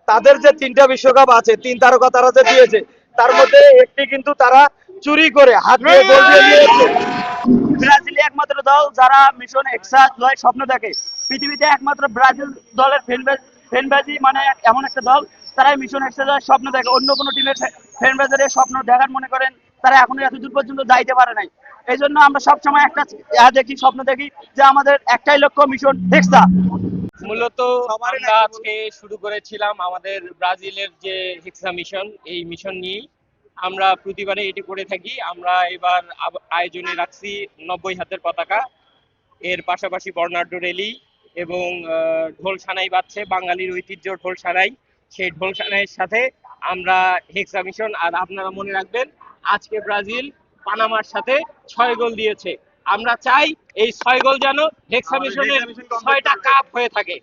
তাদের যে তিনটা বিশ্বকাপ আছে, তিন তারকা তারা যে দিয়েছে, তার মধ্যে একটি কিন্তু তারা চুরি করে হাত দিয়ে গোল দিয়ে দিয়েছে। ব্রাজিল একমাত্র দল যারা মিশন এক্সা জয় স্বপ্ন দেখে। পৃথিবীতে একমাত্র ব্রাজিল দলের ফ্যানবাজি মানে এমন একটা দল, তারাই মিশন এক্সা জয় স্বপ্ন দেখে। অন্য কোনো টিমের ফ্যানবাজির স্বপ্ন দেখার মনে করেন তারা এখনো এতদূর পর্যন্ত যাইতে পারে নাই। এই জন্য আমরা সবসময় একটা দেখি, স্বপ্ন দেখি যে আমাদের একটাই লক্ষ্য, মিশন এক্সা। মূলত আমরা আজকে শুরু করেছিলাম আমাদের ব্রাজিলের যে হেক্সা মিশন, এই মিশন নিয়েই আমরা প্রতিবারে এটি করে থাকি। আমরা এবার আয়োজনে রাখছি 90 হাতের পতাকা, এর পাশাপাশি বর্ণাঢ্য র্যালি এবং ঢোল সানাই বাজছে, বাঙালির ঐতিহ্য ঢোল সানাই। সেই ঢোল সানাইয়ের সাথে আমরা হেক্সা মিশন। আর আপনারা মনে রাখবেন, আজকে ব্রাজিল পানামার সাথে 6 গোল দিয়েছে। আমরা চাই এই 6 গোল যেন হেক্সা মিশনের 6টা কাপ হয়ে থাকে।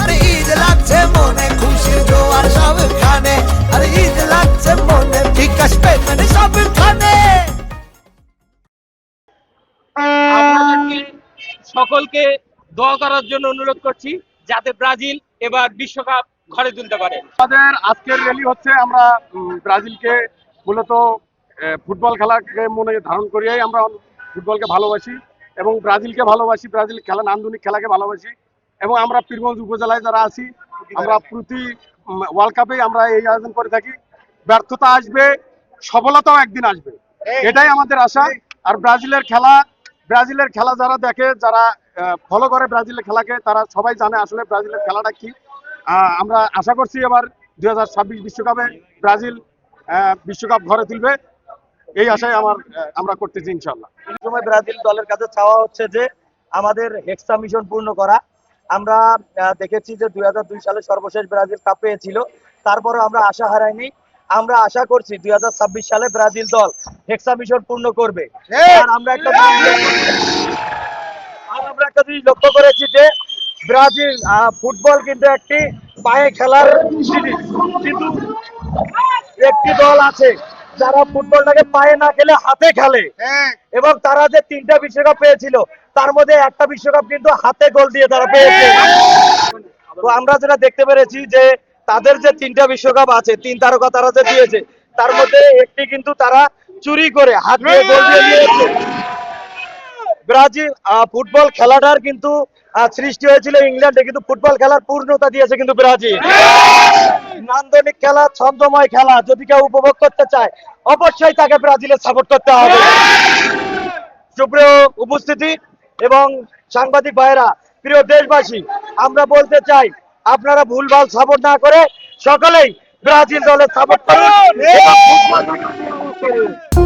আরে ঈদ লাগছে মনে, খুশির জোয়ার সবখানে। আরে ঈদ লাগছে মনে, বিকাশ পেমেন্ট সবখানে। আপনাদেরকে সকলকে দোয়া করার জন্য অনুরোধ করছি, যাতে ব্রাজিল এবার বিশ্বকাপ ঘরে তুলতে পারে। আমাদের আজকের র্যালি হচ্ছে, আমরা ব্রাজিলকে মূলত ফুটবল খেলাকে মনে ধারণ করিয়াই আমরা ফুটবলকে ভালোবাসি এবং ব্রাজিলকে ভালোবাসি, ব্রাজিল খেলা নান্দনিক খেলাকে ভালোবাসি। এবং আমরা পীরগঞ্জ উপজেলায় যারা আছি, আমরা প্রতি ওয়ার্ল্ড কাপে আমরা এই আয়োজন করে থাকি। ব্যর্থতা আসবে, সফলতাও একদিন আসবে, এটাই আমাদের আশা। আর ব্রাজিলের খেলা যারা দেখে, যারা ফলো করে ব্রাজিলের খেলাকে, তারা সবাই জানে আসলে ব্রাজিলের খেলাটা কি। আমরা আশা করছি এবার 2026 বিশ্বকাপে ব্রাজিল বিশ্বকাপ ঘরে তুলবে, এই আশায় আমরা করতেছি ইনশাল্লাহ। সময় ব্রাজিল দলের কাছে চাওয়া হচ্ছে যে আমাদের হেক্সা মিশন পূর্ণ করা। আমরা দেখেছি যে 2002 সালে সর্বশেষ ব্রাজিল কাপ পেয়েছিল, তারপরে আমরা আশা হারাইনি। আমরা আশা করছি 2026 সালে ব্রাজিল দল হেক্সা মিশন পূর্ণ করবে। আর আমরা একটা জিনিস লক্ষ্য করেছি যে ব্রাজিল ফুটবল কিন্তু একটি পায়ে খেলার জিনিস, কিন্তু একটি দল আছে যারা ফুটবলটাকে পায়ে না খেলে হাতে খেলে, এবং তারা যে তিনটা বিশ্বকাপ পেয়েছিল তার মধ্যে একটা বিশ্বকাপ কিন্তু হাতে গোল দিয়ে তারা পেয়েছে। তো আমরা যেটা দেখতে পেরেছি যে তাদের যে তিনটা বিশ্বকাপ আছে, তিন তারকা তারা যে দিয়েছে, তার মধ্যে একটি কিন্তু তারা চুরি করে হাত দিয়ে গোল দিয়ে দিয়েছে। ব্রাজিল ফুটবল খেলাটার কিন্তু সৃষ্টি হয়েছিল ইংল্যান্ডে, কিন্তু ফুটবল খেলার পূর্ণতা দিয়েছে কিন্তু ব্রাজিল। নান্দনিক খেলা, ছন্দময় খেলা যদি কেউ উপভোগ করতে চায়, অবশ্যই তাকে ব্রাজিলের সাপোর্ট করতে হবে। সুপ্রিয় উপস্থিতি এবং সাংবাদিক ভাইরা, প্রিয় দেশবাসী, আমরা বলতে চাই আপনারা ভুলভাল সাপোর্ট না করে সকলেই ব্রাজিল দলের সাপোর্ট করুন এবং ফুটবল